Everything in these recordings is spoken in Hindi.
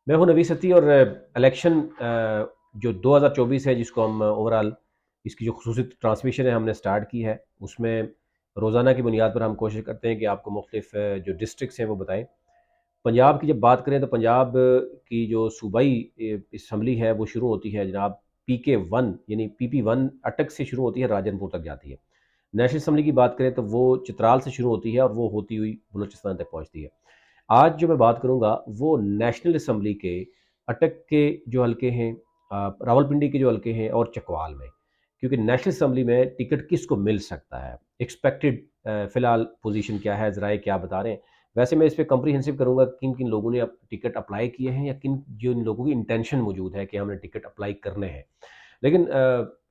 मैं हूं नवी सती और इलेक्शन जो 2024 है जिसको हम ओवरऑल इसकी जो खुसूसी ट्रांसमिशन है हमने स्टार्ट की है, उसमें रोज़ाना की बुनियाद पर हम कोशिश करते हैं कि आपको मुख्तलिफ जो डिस्ट्रिक्ट्स हैं वो बताएं। पंजाब की जब बात करें तो पंजाब की जो सूबाई असम्बली है वो शुरू होती है जनाब PK1 यानी PP1 अटक से शुरू होती है, राजनपुर तक जाती है। नेशनल असम्बली की बात करें तो वो चित्राल से शुरू होती है और वो होती हुई बलूचिस्तान तक पहुंचती है। आज जो मैं बात करूंगा वो नेशनल असम्बली के अटक के जो हलके हैं, रावलपिंडी के जो हलके हैं और चकवाल में, क्योंकि नेशनल असम्बली में टिकट किसको मिल सकता है, एक्सपेक्टेड फिलहाल पोजीशन क्या है, जराए क्या बता रहे हैं। वैसे मैं इस पर कंप्रीहेंसिव करूंगा किन किन लोगों ने अब टिकट अप्लाई किए हैं या किन जिन लोगों की इंटेंशन मौजूद है कि हमने टिकट अप्लाई करने हैं। लेकिन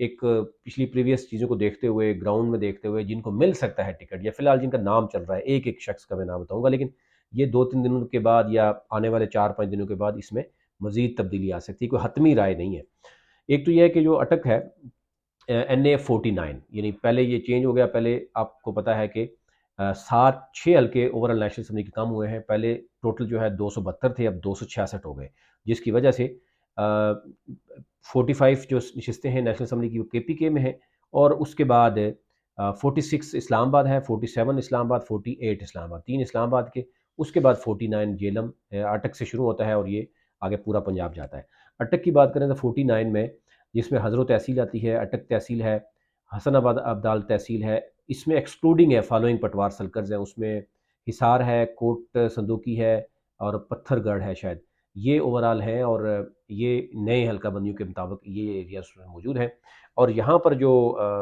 एक पिछली प्रीवियस चीज़ों को देखते हुए, ग्राउंड में देखते हुए, जिनको मिल सकता है टिकट या फिलहाल जिनका नाम चल रहा है, एक एक शख्स का मैं नाम बताऊंगा। लेकिन ये 2-3 दिनों के बाद या आने वाले 4-5 दिनों के बाद इसमें मजीद तब्दीली आ सकती है, कोई हतमी राय नहीं है। एक तो यह है कि जो अटक है NA49, यानी पहले ये चेंज हो गया। पहले आपको पता है कि 7-6 हल्के ओवरऑल नेशनल असम्बली के कम हुए हैं। पहले टोटल जो है 272 थे, अब 266 हो गए, जिसकी वजह से 45 जो नशस्तें हैं नेशनल असम्बली की वो KPK में है। और उसके बाद 46 इस्लामाबाद है, 47 इस्लामाबाद, 48 इस्लामाबाद, 3 इस्लामाबाद के। उसके बाद 49 जेलम अटक से शुरू होता है और ये आगे पूरा पंजाब जाता है। अटक की बात करें तो 49 में, जिसमें हज़रो तहसील आती है, अटक तहसील है, हसनाबाद अब्दाल तहसील है, इसमें एक्सक्लूडिंग है फॉलोइंग पटवार सर्कल्स हैं, उसमें हिसार है, कोट संदूकी है और पत्थरगढ़ है शायद। ये ओवरऑल हैं और ये नए हल्का बंदियों के मुताबिक ये एरियाज उसमें मौजूद हैं। और यहाँ पर जो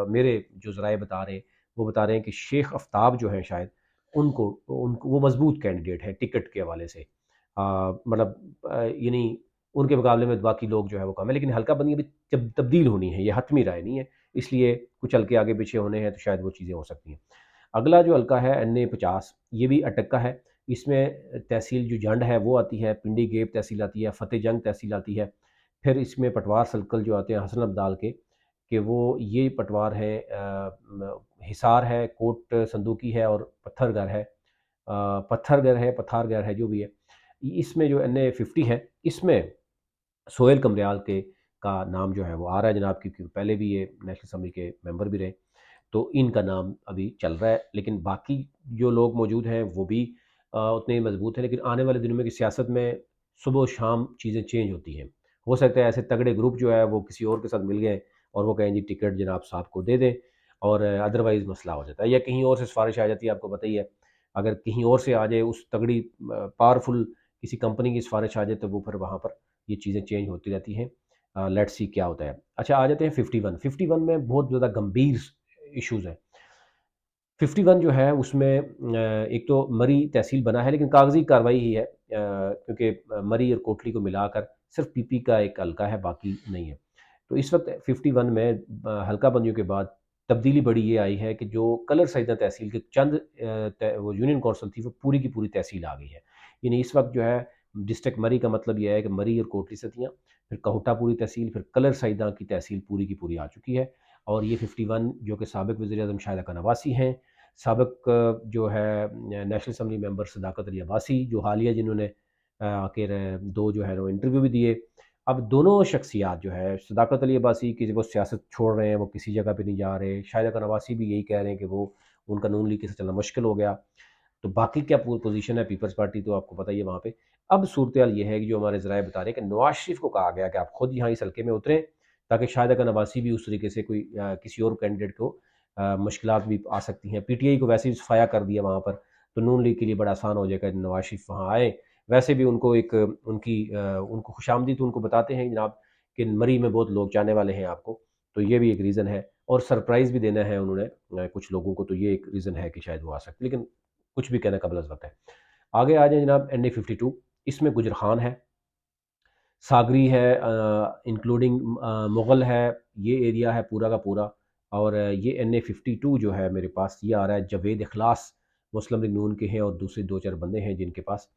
मेरे जो ज़राए बता रहे हैं वो बता रहे हैं कि शेख आफ्ताब जो हैं शायद उनको उनको वो मजबूत कैंडिडेट है टिकट के हवाले से। मतलब यानी उनके मुकाबले में बाकी लोग जो है वो कम है, लेकिन हल्का बंदी अभी जब तब्दील होनी है, ये हतमी राय नहीं है, इसलिए कुछ हल्के आगे पीछे होने हैं तो शायद वो चीज़ें हो सकती हैं। अगला जो हल्का है NA50, ये भी अटक का है। इसमें तहसील जो जंड है वो आती है, पिंडी गेब तहसील आती है, फ़तेह जंग तहसील आती है। फिर इसमें पटवार सर्कल जो आते हैं हसन अब्दाल के, कि वो ये पटवार हैं, हिसार है, कोट संदूकी है और पत्थरगढ़ है जो भी है। इसमें जो NA50 है, इसमें सोहेल कमरियाल के का नाम जो है वो आ रहा है जनाब, क्योंकि पहले भी ये नेशनल असम्बली के मेंबर भी रहे, तो इनका नाम अभी चल रहा है। लेकिन बाकी जो लोग मौजूद हैं वो भी उतने ही मजबूत हैं। लेकिन आने वाले दिनों में की सियासत में सुबह शाम चीज़ें चेंज होती हैं। हो सकता है ऐसे तगड़े ग्रुप जो है वो किसी और के साथ मिल गए और वो कहें जी टिकट जनाब साहब को दे दें, और अदरवाइज़ मसला हो जाता है, या कहीं और से सिफारिश आ जाती है। आपको पता ही है, अगर कहीं और से आ जाए, उस तगड़ी पावरफुल किसी कंपनी की सिफारिश आ जाए, तो वो फिर वहाँ पर ये चीज़ें चेंज होती रहती हैं। लेट्स सी क्या होता है। अच्छा, आ जाते हैं 51 में बहुत ज़्यादा गंभीर इश्यूज़ हैं। 51 जो है उसमें एक तो मरी तहसील बना है, लेकिन कागज़ी कार्रवाई ही है, क्योंकि मरी और कोटली को मिलाकर सिर्फ PP का एक हल्का है, बाकी नहीं है। तो इस वक्त 51 में हल्का बंदियों के बाद तब्दीली बड़ी ये आई है कि जो कलर सैदा तहसील के चंद वो यूनियन कौंसल थी वो पूरी की पूरी तहसील आ गई है। यानी इस वक्त जो है डिस्ट्रिक्ट मरी का मतलब यह है कि मरी और कोटली सतियाँ, फिर कहुटा पूरी तहसील, फिर कलर सैदा की तहसील पूरी की पूरी आ चुकी है। और ये 51 जो कि साबिक वज़ीर-ए-आज़म शाहिदा का नवासी हैं, साबिक जो है नेशनल असम्बली मेंबर सदाकत अली अब्बासी, जो हालिया जिन्होंने आखिर 2 जो है वो इंटरव्यू भी दिए। अब दोनों शख्सियात जो है, सदाकत अली अब्बासी की वो सियासत छोड़ रहे हैं, वो किसी जगह पे नहीं जा रहे। शाहिदा का नवासी भी यही कह रहे हैं कि वो उनका नून लीग के साथ चलना मुश्किल हो गया। तो बाकी क्या पोजीशन है पीपल्स पार्टी, तो आपको पता ही है वहाँ पे। अब सूरत-ए-हाल ये है कि जो हमारे ज़राए बता रहे हैं कि नवाज़ शरीफ को कहा गया कि आप खुद यहाँ इस हल्के में उतरें, ताकि शाहिदा का नवासी भी उस तरीके से कोई किसी और कैंडिडेट को मुश्किलात भी आ सकती हैं। PTI को वैसे ही सफाया कर दिया वहाँ पर, तो नून लीग के लिए बड़ा आसान हो जाएगा नवाज शरीफ वहाँ आए। वैसे भी उनको एक उनको खुशामदीद उनको बताते हैं जनाब कि मरी में बहुत लोग जाने वाले हैं आपको, तो ये भी एक रीज़न है। और सरप्राइज़ भी देना है उन्होंने कुछ लोगों को, तो ये एक रीज़न है कि शायद वो आ सकते, लेकिन कुछ भी कहना कबल अज़ वक़्त है। आगे आ जाए जनाब NA52, इसमें गुजर खान है, सागरी है, इंक्लूडिंग मुग़ल है, ये एरिया है पूरा का पूरा। और ये NA52 जो है मेरे पास ये आ रहा है जवेद इखलास, मुस्लिम लीग नून के हैं और दूसरे 2-4 बंदे हैं जिनके पास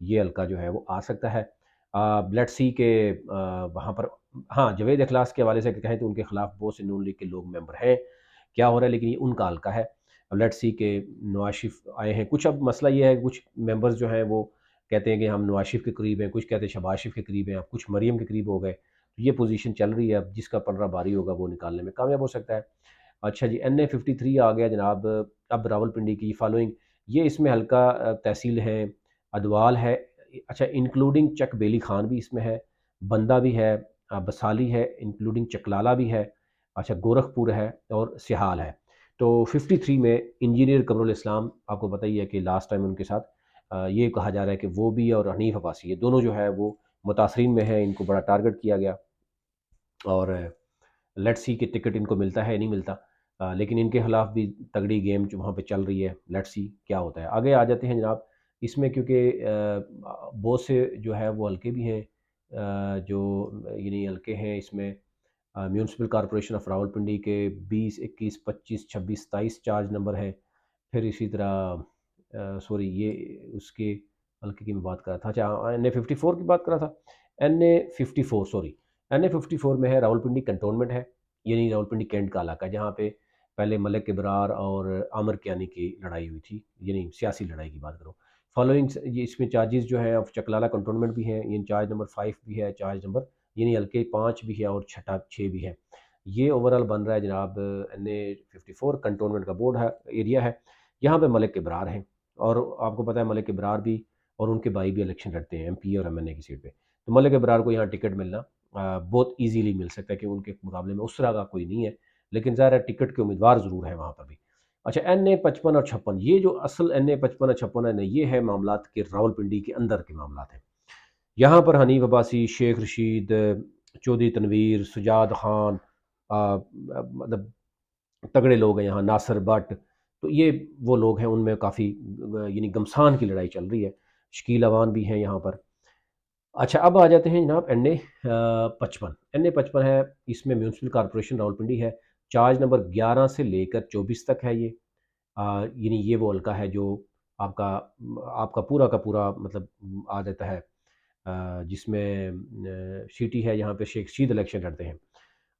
ये हल्का जो है वो आ सकता है। लेट्स सी के वहाँ पर, हाँ, जवेद इखलास के हवाले से कहें तो उनके खिलाफ बहुत से नून लीग के लोग मेंबर हैं, क्या हो रहा है, लेकिन ये उनका हल्का है। अब लेट्स सी के नवाज शरीफ आए हैं कुछ। अब मसला ये है कि कुछ मेंबर्स जो हैं वो कहते हैं कि हम नवाज शरीफ के करीब हैं, कुछ कहते हैं शहबाज शरीफ के करीब हैं, अब कुछ मरीम के करीब हो गए। तो ये पोजीशन चल रही है, अब जिसका पलड़ा भारी होगा वो निकालने में कामयाब हो सकता है। अच्छा जी, NA53 आ गया जनाब। अब रावलपिंडी की फॉलोइंग, ये इसमें हल्का तहसील है, अदवाल है, अच्छा इंक्लूडिंग चक बेली खान भी इसमें है, बंदा भी है, बसाली है, इंक्लूडिंग चकलाला भी है, अच्छा गोरखपुर है और सिहाल है। तो 53 में इंजीनियर कमरुल इस्लाम, आपको पता ही है कि लास्ट टाइम उनके साथ ये कहा जा रहा है कि वो भी और हनीफ अब्बासी, ये दोनों जो है वो मुतासरीन में है, इनको बड़ा टारगेट किया गया। और लेट्स सी कि टिकट इनको मिलता है नहीं मिलता। लेकिन इनके खिलाफ भी तगड़ी गेम जो वहाँ पे चल रही है, लेट्स सी क्या होता है। आगे आ जाते हैं जनाब। इसमें क्योंकि बहुत से जो है वो हल्के भी हैं, जो यानी हल्के हैं इसमें। म्यूनसिपल कॉरपोरेशन ऑफ रावलपिंडी के 20, 21, 25, 26, 27 चार्ज नंबर हैं। फिर इसी तरह सॉरी, ये उसके हल्के की मैं बात कर रहा था, अच्छा NA54 की बात कर रहा था। NA54 सॉरी, NA54 में है रावलपिंडी कंटोनमेंट है, यानी रावलपिंडी कैंट का इलाका, जहाँ पे पहले मलिक इब्रार और आमिर कियानी की लड़ाई हुई थी, यानी सियासी लड़ाई की बात करो। फॉलोइंग ये इसमें चार्जेस जो हैं, अब चकलाला कंटोनमेंट भी है, यानी चार्ज नंबर 5 भी है, चार्ज नंबर यानी हल्के 5 भी है और छठा 6 भी है। ये ओवरऑल बन रहा है जनाब NA54 कंटोनमेंट का बोर्ड है, एरिया है। यहाँ पे मलिक इब्रार हैं, और आपको पता है मलिक इब्रार भी और उनके भाई भी इलेक्शन लड़ते हैं MP और MNA की सीट पे। तो मलिक इब्रार को यहाँ टिकट मिलना बहुत इजीली मिल सकता है, कि उनके मुकाबले में उस तरह का कोई नहीं है, लेकिन ज़ाहिर है टिकट के उम्मीदवार ज़रूर हैं वहाँ पर भी। अच्छा, NA55 और 56, ये जो असल NA55 और 56 है ना, ये है मामलात के रावलपिंडी के अंदर के मामलात हैं। यहाँ पर हनीफ अब्बासी, शेख रशीद, चौधरी तनवीर, सुजाद खान, मतलब तगड़े लोग हैं यहाँ, नासिर भट्ट। तो ये वो लोग हैं, उनमें काफ़ी यानी घमसान की लड़ाई चल रही है। शकील अवान भी हैं यहाँ पर। अच्छा, अब आ जाते हैं जनाब NA55 है। इसमें म्यूनसिपल कॉरपोरेशन रावलपिंडी है। चार्ज नंबर 11 से लेकर 24 तक है ये। यानी ये वो हल्का है जो आपका आपका पूरा का पूरा मतलब आ जाता है, जिसमें सिटी है, यहाँ पे शेख रशीद इलेक्शन लड़ते हैं।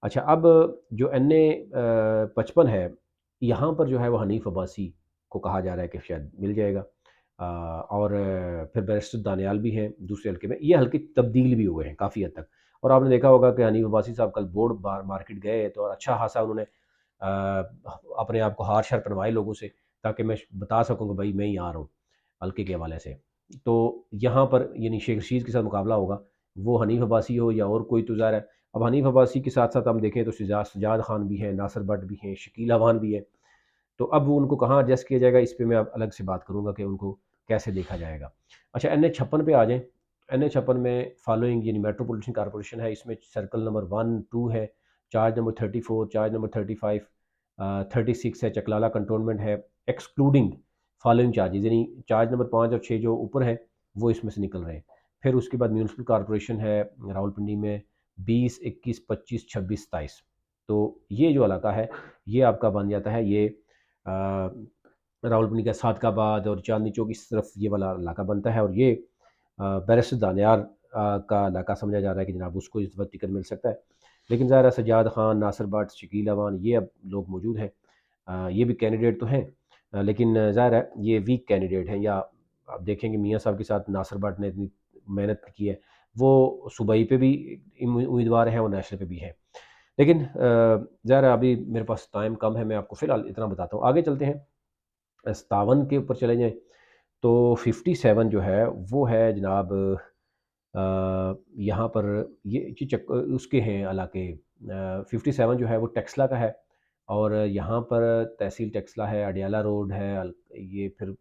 अच्छा, अब जो NA55 है, यहाँ पर जो है वो हनीफ अब्बासी को कहा जा रहा है कि शायद मिल जाएगा। और फिर बैरिस्टर दानियाल भी हैं दूसरे हल्के में। ये हल्के तब्दील भी हुए हैं काफ़ी हद तक। और आपने देखा होगा कि हनीफ अब्बासी साहब कल बोर्ड बार मार्केट गए, तो और अच्छा खासा उन्होंने अपने आप को हार शार पहनवाए लोगों से, ताकि मैं बता सकूँ कि भाई मैं ही आ रहा हूँ हल्के के हवाले से। तो यहाँ पर यानी शेख रशीद के साथ मुकाबला होगा, वो हनीफ अब्बासी हो या और कोई, तो ज़ाहिर है। अब हनीफ अब्बासी के साथ साथ हम देखें तो सजाद खान भी हैं, नासिर भट्ट भी हैं, शकील अवान भी है। तो अब वो उनको कहाँ एडजस्ट किया जाएगा, इस पे मैं अब अलग से बात करूँगा कि उनको कैसे देखा जाएगा। अच्छा, NA56 पे आ जाएँ। NA56 में फॉलोइंग यानी मेट्रोपॉलिटन कॉरपोरेशन है, इसमें सर्कल नंबर 1, 2 है, चार्ज नंबर 34, चार्ज नंबर 35, 36 है, चकलाला कंटोनमेंट है, एक्सक्लूडिंग फॉलोइंग चार्जेस, यानी चार्ज नंबर 5 और 6 जो ऊपर हैं वो इसमें से निकल रहे हैं। फिर उसके बाद म्यूनसिपल कॉरपोरेशन है रावलपिंडी में, 20, 21, 25, 26, 27। तो ये जो इलाका है, ये आपका बन जाता है, ये रावलपिंडी का सादकाबाद और चांदनी चौक, इस तरफ ये वाला इलाका बनता है। और ये बैरिस्टर दानियार का इलाका समझा जा रहा है कि जनाब उसको इस वक्त टिकट मिल सकता है। लेकिन ज़ाहिर है सजाद खान, नासिर भट्ट, शकील अवान, ये अब लोग मौजूद हैं। ये भी कैंडिडेट तो हैं, लेकिन ज़ाहिर है ये वीक कैंडिडेट हैं। या आप देखेंगे मियाँ साहब के साथ नासिर भट्ट ने इतनी मेहनत की है, वो सूबाई पे भी उम्मीदवार हैं और नेशनल पे भी हैं। लेकिन ज़ाहिर है अभी मेरे पास टाइम कम है, मैं आपको फ़िलहाल इतना बताता हूँ। आगे चलते हैं, 57 के ऊपर चले जाएँ। तो 57 जो है वो है जनाब, यहाँ पर ये चक उसके हैं इलाके। 57 जो है वो टेक्सला का है, और यहाँ पर तहसील टेक्सला है, अडियाला रोड है, ये फिर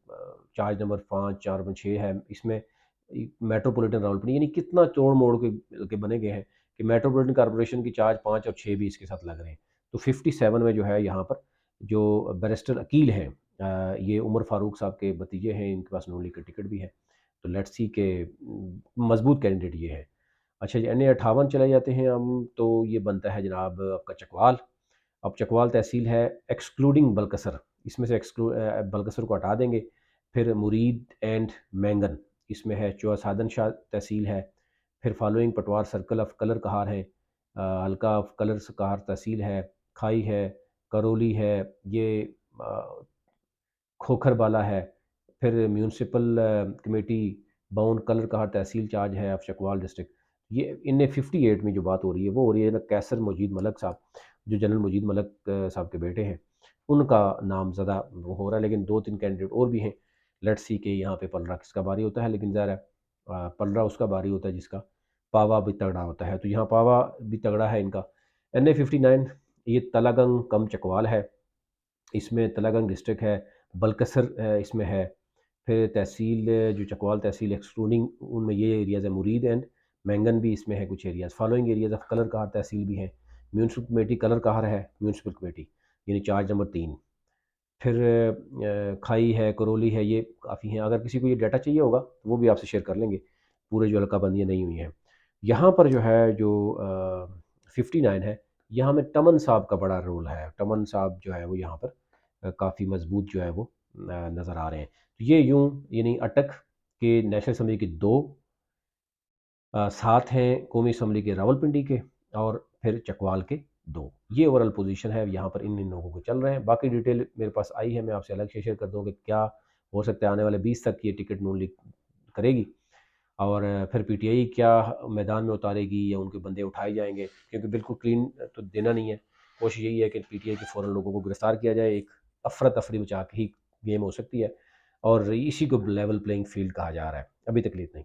चार्ज नंबर 5, 4 में 6 है। इसमें मेट्रोपॉलिटन रावलपिंडी, यानी कितना तोड़ मोड़ के बने गए हैं कि मेट्रोपॉलिटन कॉरपोरेशन की चार्ज 5 और 6 भी इसके साथ लग रहे हैं। तो 57 में जो है यहाँ पर जो बैरिस्टर अकील हैं, ये उमर फारूक साहब के भतीजे हैं, इनके पास नून लीग का टिकट भी है। तो लेट्स सी के मजबूत कैंडिडेट ये है। अच्छा जी, NA58 चले जाते हैं हम। तो ये बनता है जनाब आपका चकवाल। अब चकवाल तहसील है एक्सक्लूडिंग बलकसर, इसमें से बलकसर को हटा देंगे। फिर मुरीद एंड मैंगन, इसमें है चौसादन शाह तहसील है। फिर फॉलोइंग पटवार सर्कल ऑफ कलर कहार है, हल्का ऑफ कलर कहार तहसील है, खाई है, करौली है, ये अ, खोखरबाला है। फिर म्यूनसिपल कमेटी बाउन कलर कहार तहसील चार्ज है ऑफ चकवाल डिस्ट्रिक्ट। ये इनने 58 में जो बात हो रही है वो हो रही है ना कैसर मजीद मलक साहब, जो जनरल मजीद मलक साहब के बेटे हैं, उनका नाम ज़्यादा वो हो रहा है, लेकिन 2-3 कैंडिडेट और भी हैं। लेट्स सी के यहाँ पे पलरा किसका बारी होता है, लेकिन ज़ाहिर है पलरा उसका बारी होता है जिसका पावा भी तगड़ा होता है। तो यहाँ पावा भी तगड़ा है इनका। NA 59 ये तलागंग कम चकवाल है, इसमें तलागंग डिस्ट्रिक्ट है, बलकसर इसमें है। फिर तहसील जो चकवाल तहसील एक्सक्लूडिंग उनमें ये एरियाज़ है, मुरीद एंड मैंगन भी इसमें है कुछ areas. Following areas of Kallar Kahar tehsil भी हैं। म्यूनसिपल कमेटी कलर कहार है, म्यूनसिपल कमेटी यानी चार्ज नंबर 3। फिर खाई है, करौली है, ये काफ़ी हैं। अगर किसी को ये डाटा चाहिए होगा तो वो भी आपसे शेयर कर लेंगे, पूरे जो हल्काबंदियाँ नहीं हुई हैं। यहाँ पर जो है जो 59 है, यहाँ में टमन साहब का बड़ा रोल है। टमन साहब जो है वो यहाँ पर काफ़ी मजबूत जो है वो नज़र आ रहे हैं। तो ये यूँ यानी अटक के नेशनल असम्बली के 2 साथ हैं कौमी असम्बली के रावलपिंडी के, और फिर चकवाल के 2। ये ओवरऑल पोजीशन है यहाँ पर इन लोगों के चल रहे हैं। बाकी डिटेल मेरे पास आई है, मैं आपसे अलग से शेयर कर दूँगा कि क्या हो सकता है आने वाले 20 तक ये टिकट नून लीग करेगी, और फिर पीटीआई क्या मैदान में उतारेगी या उनके बंदे उठाए जाएंगे, क्योंकि बिल्कुल क्लीन तो देना नहीं है। कोशिश यही है कि पीटीआई के फ़ौरन लोगों को गिरफ्तार किया जाए, एक अफरा तफरी बचा के ही गेम हो सकती है, और इसी को लेवल प्लेइंग फील्ड कहा जा रहा है। अभी तक इतना ही।